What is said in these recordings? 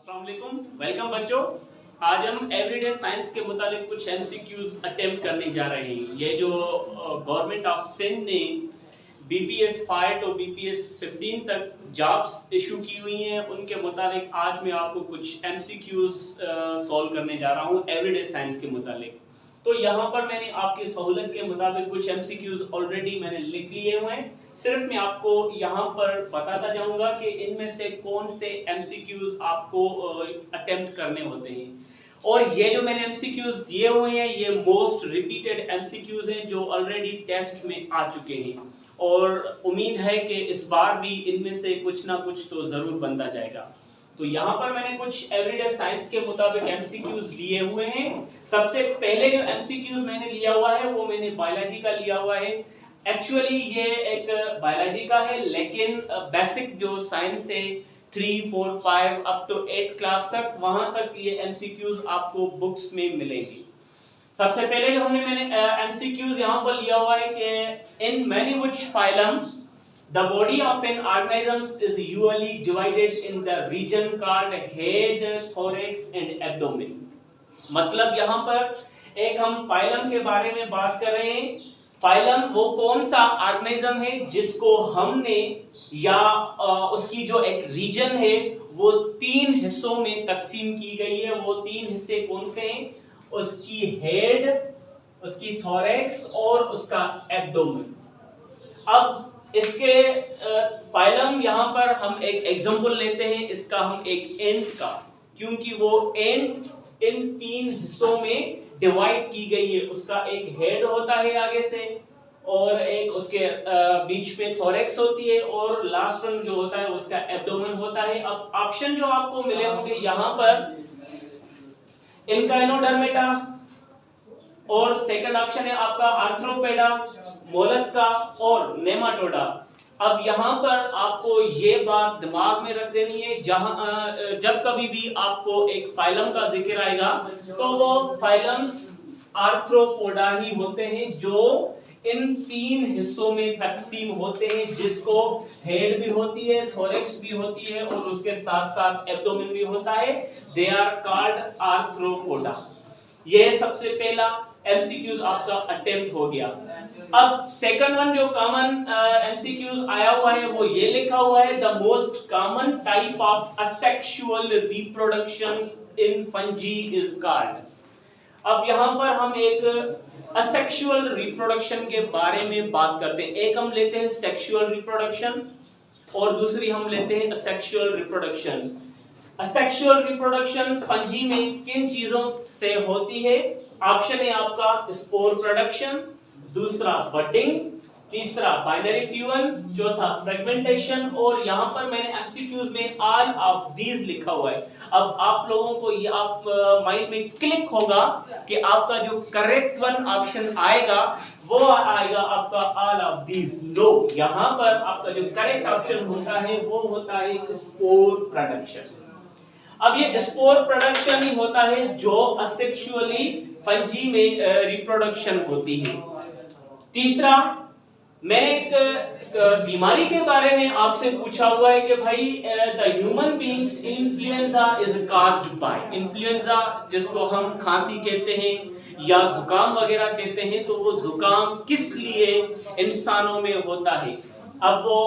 अस्सलाम वालेकुम, वेलकम बच्चों। आज हम एवरीडे साइंस के मुताबिक कुछ एमसीक्यूज अटेम्प्ट करने जा रहे हैं। ये जो गवर्नमेंट ऑफ सिंध ने बीपीएस 5 तो बीपीएस 15 तक जॉब्स इशू की हुई हैं, उनके मुताबिक आज मैं आपको कुछ एमसीक्यूज सॉल्व करने जा रहा हूँ एवरीडे साइंस के मुताबिक। तो यहाँ पर मैंने आपकी सहूलत के मुताबिक कुछ एमसीक्यूज ऑलरेडी मैंने लिख लिए हुए हैं। सिर्फ मैं आपको यहाँ पर बताता जाऊंगा कि इनमें से कौन से एमसीक्यूज आपको अटेम्प्ट करने होते हैं। और ये जो मैंने एमसीक्यूज दिए हुए हैं ये मोस्ट रिपीटेड एमसीक्यूज हैं जो ऑलरेडी टेस्ट में आ चुके हैं, और उम्मीद है कि इस बार भी इनमें से कुछ ना कुछ तो जरूर बनता जाएगा। तो यहाँ पर मैंने कुछ एवरीडे साइंस के मुताबिक एमसीक्यूज लिए हुए हैं। सबसे पहले जो एमसीक्यूज मैंने लिया हुआ है वो मैंने बायोलॉजी का लिया हुआ है। एक्चुअली ये एक बायोलॉजी का है, लेकिन बेसिक जो साइंस है 3, 4, 5 अप टू 8 क्लास तक, वहां तक ये एमसीक्यूज आपको बुक्स में मिलेंगी। सबसे पहले जो मैंने एमसीक्यूज यहाँ पर लिया हुआ है कि in many which phylum the body of an organism is usually divided in the region called head, thorax and abdomen। मतलब यहाँ पर एक हम फाइलम के बारे में बात कर रहे हैं। फाइलम वो कौन सा ऑर्गेनिज्म है जिसको हमने या उसकी जो एक रीजन है वो 3 हिस्सों में तकसीम की गई है। वो 3 हिस्से कौन से हैं? उसकी हेड, उसकी थोरैक्स और उसका एब्डोमेन। अब इसके फाइलम यहाँ पर हम एक एग्जांपल लेते हैं, इसका हम एक एंट का, क्योंकि वो एंट इन 3 हिस्सों में डिवाइड की गई है। उसका एक हेड होता है आगे से, और एक उसके बीच में थोरैक्स होती है, और लास्ट वन जो होता है उसका एब्डोमेन होता है। अब ऑप्शन जो आपको मिले होंगे यहाँ पर इनकाइनोडर्मेटा, और सेकंड ऑप्शन है आपका आर्थ्रोपेडा, मोलस्का और नेमाटोडा। अब यहाँ पर आपको ये बात दिमाग में रख देनी है, जब कभी भी आपको एक फाइलम का जिक्र आएगा तो वो फाइलम्स आर्थ्रोपोडा ही होते हैं जो इन 3 हिस्सों में तकसीम होते हैं, जिसको हेड भी होती है, थोरैक्स भी होती है और उसके साथ साथ एब्डोमेन भी होता है। They are called arthropoda. ये सबसे पहला एमसीक्यूज आपका अटेम्प्ट हो गया। अब सेकंड वन जो कॉमन एमसीक्यूज आया हुआ है वो ये लिखा हुआ है, the most common type of asexual reproduction in fungi is called. अब यहाँ पर हम एक असेक्सुअल रिप्रोडक्शन के बारे में बात करते हैं। एक हम लेते हैं सेक्सुअल रिप्रोडक्शन और दूसरी हम लेते हैं asexual reproduction. Asexual reproduction fungi में किन चीजों से होती है? ऑप्शन है आपका स्पोर प्रोडक्शन, दूसरा बडिंग, तीसरा बाइनरी फ्यूजन, चौथा फ्रेगमेंटेशन, और यहाँ पर मैंने एमसीक्यूज में ऑल ऑफ दीज लिखा हुआ है। अब आप लोगों को ये आप माइंड में क्लिक होगा कि आपका जो करेक्ट वन ऑप्शन आएगा वो आएगा आपका ऑल ऑफ दीज। नो, यहाँ पर आपका जो करेक्ट ऑप्शन होता है वो होता है स्पोर प्रोडक्शन। अब ये स्पोर प्रोडक्शन ही होता है जो असेक्सुअली फंजी में रिप्रोडक्शन होती है। तीसरा, मैंने एक बीमारी के बारे में आपसे पूछा हुआ है कि भाई the human beings influenza is caused by. Influenza जिसको हम खांसी कहते हैं या जुकाम वगैरह कहते हैं, तो वो जुकाम किस लिए इंसानों में होता है? अब वो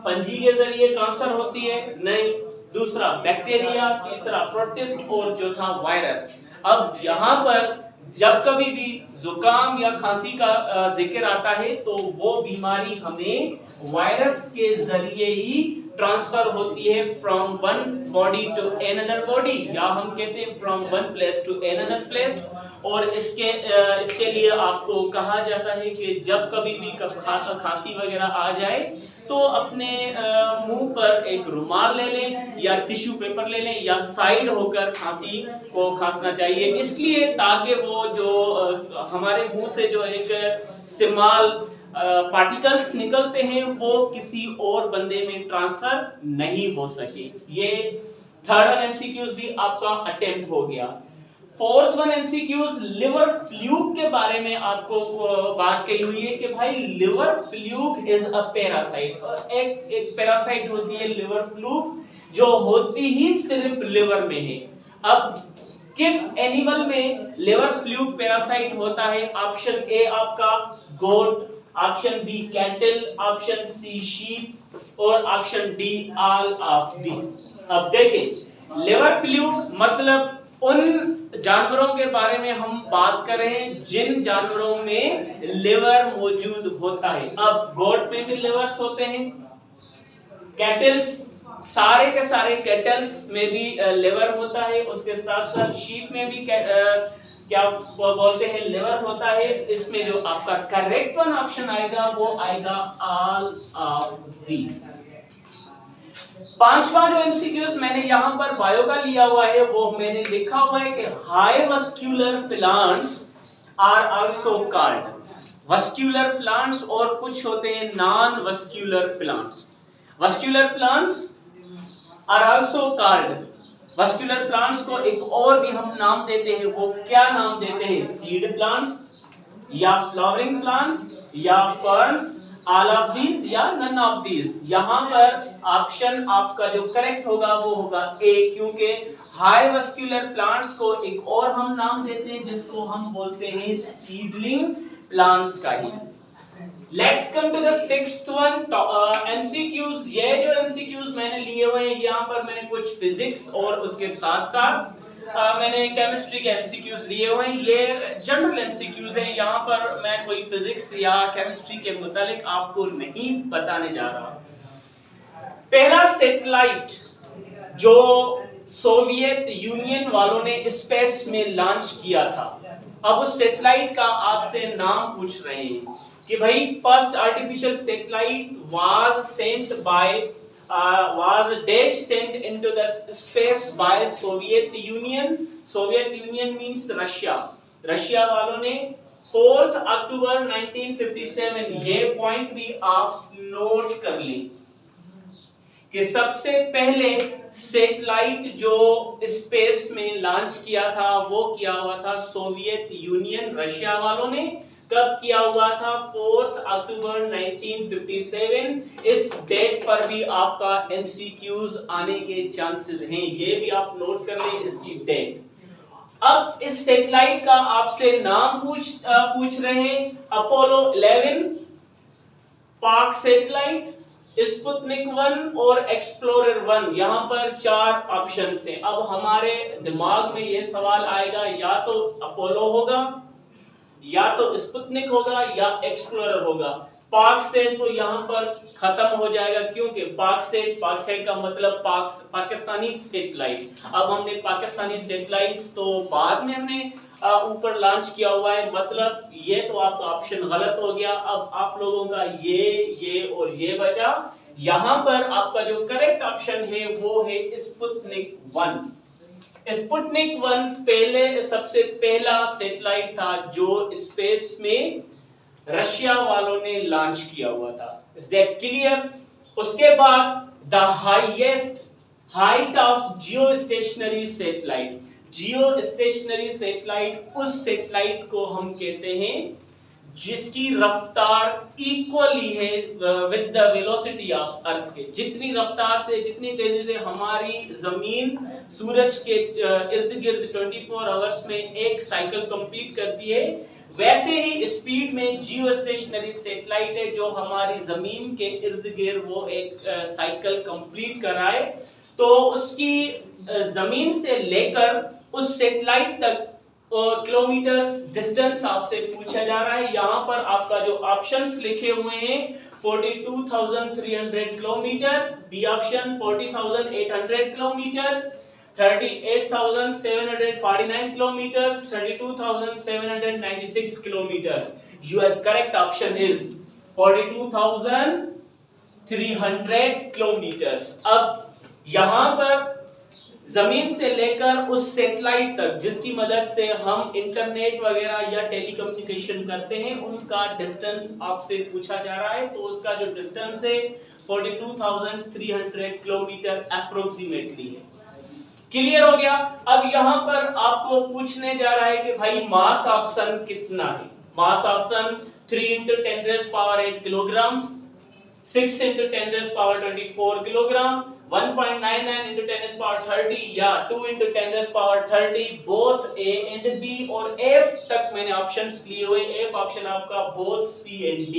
फंजी के जरिए ट्रांसफर होती है? नहीं। दूसरा बैक्टीरिया, तीसरा प्रोटिस्ट और चौथा वायरस। अब यहाँ पर जब कभी भी जुकाम या खांसी का जिक्र आता है तो वो बीमारी हमें वायरस के जरिए ही ट्रांसफर होती है from one body to another body, या हम कहते हैं from one place to another place. और इसके लिए आपको कहा जाता है कि जब कभी भी खांसी वगैरह आ जाए तो अपने मुंह पर एक रुमाल ले लें या टिश्यू पेपर ले लें या साइड होकर खांसी को खांसना चाहिए, इसलिए ताकि वो जो हमारे मुंह से जो एक स्मॉल पार्टिकल्स निकलते हैं वो किसी और बंदे में ट्रांसफर नहीं हो सके। ये थर्ड एमसीक्यूज भी आपका अटेम्प्ट हो गया। Fourth one MCQs liver fluke के बारे में आपको बात कही हुई है कि भाई liver fluke is a parasite. एक पैरासाइट होती है लिवर फ्लूक, जो होती ही सिर्फ लिवर में है। अब किस एनिमल में लिवर फ्लूक पैरासाइट होता है? ऑप्शन ए आपका goat, option B cattle, option C sheep और option D all of the. अब देखें, लिवर फ्लूक मतलब उन जानवरों के बारे में हम बात कर रहे हैं जिन जानवरों में लिवर मौजूद होता है। अब गोट में भी लिवर्स होते हैं, कैटल्स, सारे के सारे कैटल्स में भी लिवर होता है, उसके साथ साथ शीप में भी क्या बोलते हैं लिवर होता है। इसमें जो आपका करेक्ट वन ऑप्शन आएगा वो आएगा ऑल ऑफ दीज। पांचवा जो एमसीक्यूज मैंने यहां पर बायो का लिया हुआ है वो मैंने लिखा हुआ है कि high vascular plants are also called. Vascular plants और कुछ होते हैं non vascular plants. Vascular plants are also called. Vascular plants को एक और भी हम नाम देते हैं, वो क्या नाम देते हैं? सीड प्लांट्स या फ्लावरिंग प्लांट्स या फर्न्स, ऑल ऑफ दीज या नन ऑफ दीज। यहां पर ऑप्शन आपका जो करेक्ट होगा वो होगा ए, क्योंकि हाई वस्क्यूलर प्लांट्स को एक और हम नाम देते हैं जिसको हम बोलते हैं सीडलिंग प्लांट्स का ही। Let's come to the sixth one, MCQs. ये जो एमसीक्यूज मैंने लिए हुए हैं यहाँ पर मैंने कुछ फिजिक्स और उसके साथ साथ मैंने केमिस्ट्री के एमसीक्यूज लिए हुए हैं। ये जनरल एमसीक्यूज हैं, यहाँ पर मैं कोई फिजिक्स या केमिस्ट्री के मुतालिक आपको नहीं बताने जा रहा। पहला सैटेलाइट जो सोवियत यूनियन वालों ने स्पेस में लॉन्च किया था, अब उस सैटेलाइट का आपसे नाम पूछ रहे हैं कि भाई first artificial satellite was sent by was dash sent into the space by Soviet Union. Soviet Union means Russia. Russia वालों ने 4 अक्टूबर 1957, ये पॉइंट भी आप नोट कर लें कि सबसे पहले सैटेलाइट जो स्पेस में लॉन्च किया था वो किया हुआ था सोवियत यूनियन, रशिया वालों ने। कब किया हुआ था? 4 अक्टूबर 1957। इस डेट पर भी आपका एमसीक्यूज आने के चांसेस हैं, ये भी आप नोट कर लें इसकी डेट। अब इस सैटेलाइट का आपसे नाम पूछ रहे हैं। अपोलो 11, पाक सैटेलाइट, स्पुतनिक 1 और एक्सप्लोरर 1। यहाँ पर 4 ऑप्शंस हैं। अब हमारे दिमाग में ये सवाल आएगा, या तो अपोलो होगा, या तो स्पुतनिक होगा, या एक्सप्लोरर होगा। पाक सेट तो यहाँ पर खत्म हो जाएगा, क्योंकि पाक सेट का मतलब पाकिस्तानी सैटेलाइट। अब हमने पाकिस्तानी सैटेलाइट्स तो बाद में हमने ऊपर लॉन्च किया हुआ है, मतलब ये तो आपका ऑप्शन गलत हो गया। अब आप लोगों का ये और ये बचा। यहाँ पर आपका जो करेक्ट ऑप्शन है वो है स्पुतनिक 1। स्पुतनिक 1 सबसे पहला सैटेलाइट था जो स्पेस में रशिया वालों ने लॉन्च किया हुआ था। Is that clear? उसके बाद the highest height of Jio stationery satellite. Jio stationery satellite उस सैटेलाइट को हम कहते हैं जिसकी रफ्तार इक्वली है with the velocity of earth के। जितनी रफ्तार से, जितनी तेजी से हमारी जमीन सूरज के इर्द गिर्द 24 आवर्स में एक साइकिल कंप्लीट करती है, वैसे ही स्पीड में जियो स्टेशनरी सैटेलाइट है जो हमारी जमीन के इर्द गिर्द वो एक साइकिल कंप्लीट कराए। तो उसकी जमीन से लेकर उस सैटेलाइट तक किलोमीटर्स डिस्टेंस आपसे पूछा जा रहा है। यहाँ पर आपका जो ऑप्शंस लिखे हुए हैं 42,300 kilometres, B option 40,800 kilometres, 38,749 kilometres, 32,796 kilometres. Your correct option is 42,300 kilometres. अब यहाँ पर जमीन से लेकर उस सैटेलाइट तक जिसकी मदद से हम इंटरनेट वगैरह या टेलीकम्युनिकेशन करते हैं, उनका डिस्टेंस आपसे पूछा जा रहा है। तो उसका जो डिस्टेंस है 42,300 किलोमीटर अप्रोक्सीमेटली है। क्लियर हो गया? अब यहाँ पर आपको पूछने जा रहा है कि भाई मास ऑफ सन कितना है। Mass of sun 3 × 10⁸ kilogram, 6 × 10⁻24 kilogram, 1.99 into 10 is power 30 या 2 into 10 is power 30, both A and B, और F तक मैंने ऑप्शंस लिए हुए। F ऑप्शन आपका both C and D।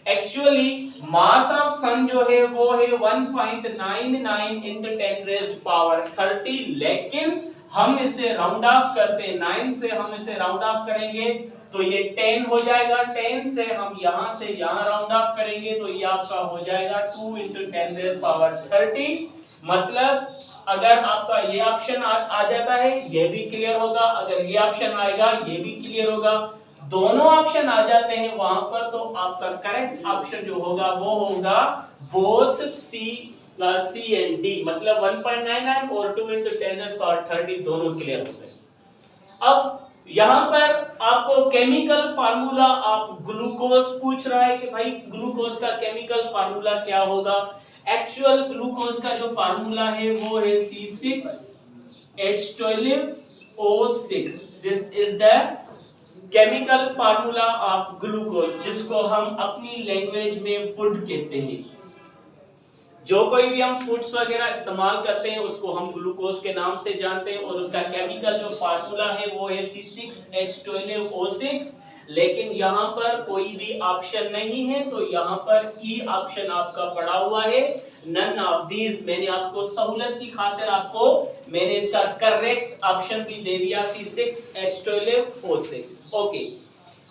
Actually mass of sun जो है वो है 1.99 into 10 raised power 30, लेकिन हम इसे राउंड ऑफ करते हैं, 9 से हम इसे राउंड ऑफ करेंगे तो ये 10 हो जाएगा। 10 से हम यहां से यहां राउंड ऑफ करेंगे तो ये आपका हो जाएगा 2 into 10 raised power 30। मतलब अगर आपका ये ऑप्शन आ जाता है ये भी क्लियर होगा, अगर ये ऑप्शन आएगा ये भी क्लियर होगा। दोनों ऑप्शन आ जाते हैं वहां पर तो आपका करेक्ट ऑप्शन जो होगा वो होगा बोथ C and D, मतलब 1.99 और 2 into 10 raised power 30 दोनों क्लियर हो गए। अब यहां पर आपको केमिकल फार्मूला ऑफ ग्लूकोज पूछ रहा है कि भाई ग्लूकोज का केमिकल फार्मूला क्या होगा। एक्चुअल ग्लूकोज का जो फार्मूला है वो है C6H12O6। This is the chemical formula of glucose, जिसको हम अपनी लैंग्वेज में फूड कहते हैं। जो कोई भी हम फूड्स वगैरह इस्तेमाल करते हैं उसको हम ग्लूकोज के नाम से जानते हैं, और उसका केमिकल जो फार्मूला है वो है C6H12O6। लेकिन यहाँ पर कोई भी ऑप्शन नहीं है तो यहाँ पर ई ऑप्शन आपका पड़ा हुआ है, नन ऑफ दीज। मैंने आपको सहूलत की खातिर आपको मैंने इसका करेक्ट ऑप्शन भी दे दिया C6H12O6। ओके,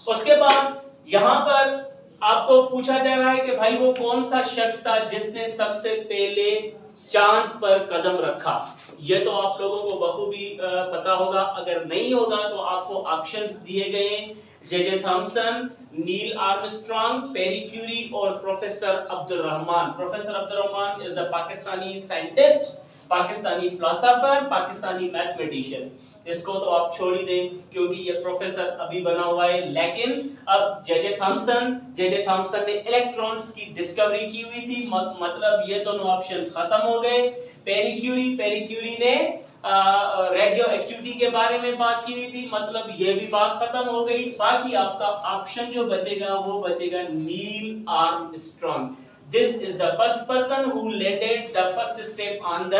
उसके बाद यहाँ पर आपको पूछा जा रहा है कि भाई वो कौन सा शख्स था जिसने सबसे पहले चांद पर कदम रखा। ये तो आप लोगों को बखूबी पता होगा, अगर नहीं होगा तो आपको ऑप्शंस दिए गए J Thomson, Neil Armstrong, Pierre Curie और professor Abdul Rahman. Professor Abdul Rahman is the Pakistani scientist, Pakistani philosopher, Pakistani mathematician. इसको तो आप छोड़ ही दें क्योंकि ये प्रोफेसर अभी बना हुआ है। लेकिन अब जे थॉमसन ने इलेक्ट्रॉन्स की डिस्कवरी की हुई थी, मतलब ये दोनों ऑप्शंस खत्म हो गए। पेरी क्यूरी ने रेडियो एक्टिविटी के बारे में बात की हुई थी, मतलब ये भी बात खत्म हो गई। बाकी आपका ऑप्शन जो बचेगा वो बचेगा Neil Armstrong. This is the first person who leaded the first step on the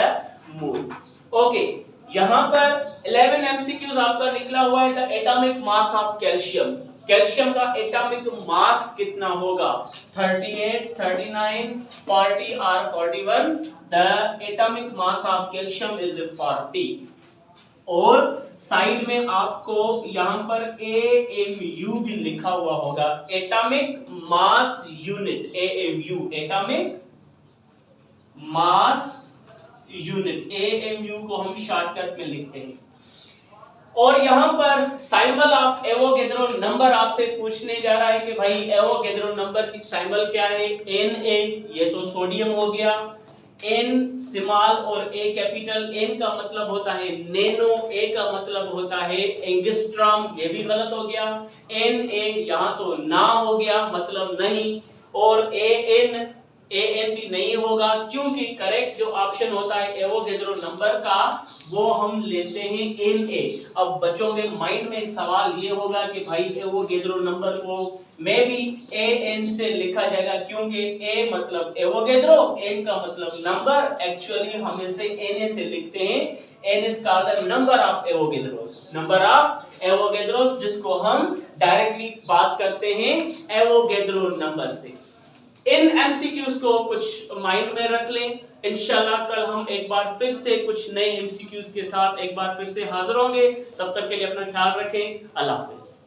moon. Okay, यहाँ पर 11 एमसीक्यूज आपका निकला हुआ है। The atomic mass of calcium, calcium का एटॉमिक मास कितना होगा? 38, 39, 40 और 41। The atomic mass of calcium is 40। और साइड में आपको यहाँ पर AMU भी लिखा हुआ होगा, atomic mass unit, AMU, atomic mass unit, AMU को हम शॉर्टकट में लिखते हैं। और यहाँ पर साइंबल ऑफ एवोगैड्रो नंबर आपसे पूछने जा रहा है कि भाई एवोगैड्रो नंबर की साइंबल क्या है? Na, ये तो सोडियम हो गया। N स्मॉल और A कैपिटल। N का मतलब होता है नैनो, A का मतलब होता है एंगस्ट्रॉम, ये भी गलत हो गया। Na यहाँ तो ना हो गया, मतलब नहीं। और AN भी नहीं होगा क्योंकि करेक्ट जो ऑप्शन होता है एवोगैड्रो नंबर का वो हम लेते हैं Na। अब बच्चों के माइंड में सवाल ये होगा कि भाई एवोगैड्रो नंबर को में भी AN से लिखा जाएगा क्योंकि A मतलब एवोगैड्रो, N का मतलब नंबर। एक्चुअली हम इसे Na से लिखते हैं। N is called the number of Avogadros, number of Avogadros, जिसको हम डायरेक्टली बात करते हैं एवोगैड्रो नंबर से। इन एमसीक्यूज को कुछ माइंड में रख लें। इंशाल्लाह कल हम एक बार फिर से कुछ नए एमसीक्यूज के साथ एक बार फिर से हाजिर होंगे। तब तक के लिए अपना ख्याल रखें। अल्लाह हाफिज।